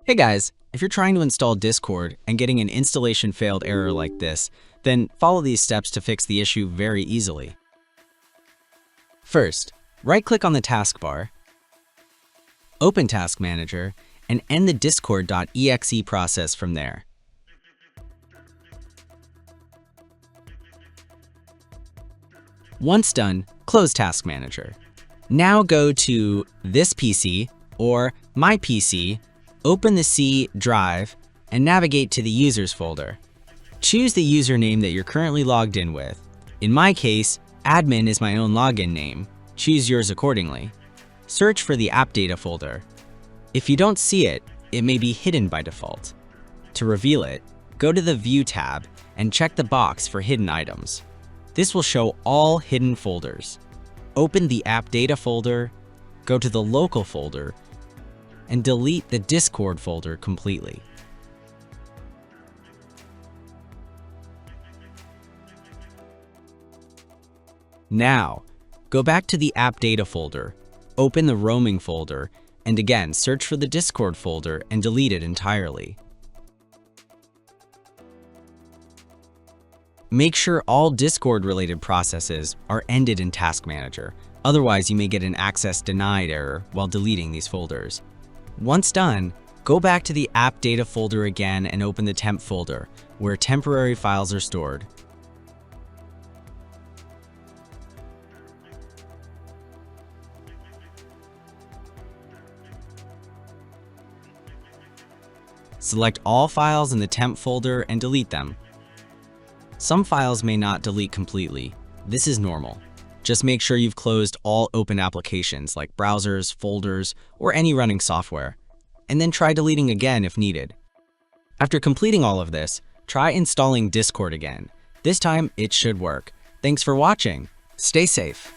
Hey guys, if you're trying to install Discord and getting an installation failed error like this, then follow these steps to fix the issue very easily. First, right-click on the taskbar, open Task Manager, and end the discord.exe process from there. Once done, close Task Manager. Now go to This PC or My PC, open the C drive, and navigate to the Users folder. Choose the username that you're currently logged in with. In my case, admin is my own login name. Choose yours accordingly. Search for the App Data folder. If you don't see it, it may be hidden by default. To reveal it, go to the View tab and check the box for hidden items. This will show all hidden folders. Open the App Data folder, go to the Local folder, and delete the Discord folder completely. Now, go back to the App Data folder, open the Roaming folder, and again search for the Discord folder and delete it entirely. Make sure all Discord-related processes are ended in Task Manager, otherwise you may get an access denied error while deleting these folders. Once done, go back to the App Data folder again and open the Temp folder, where temporary files are stored. Select all files in the Temp folder and delete them. Some files may not delete completely. This is normal. Just make sure you've closed all open applications like browsers, folders, or any running software, and then try deleting again if needed. After completing all of this, try installing Discord again. This time, it should work. Thanks for watching. Stay safe.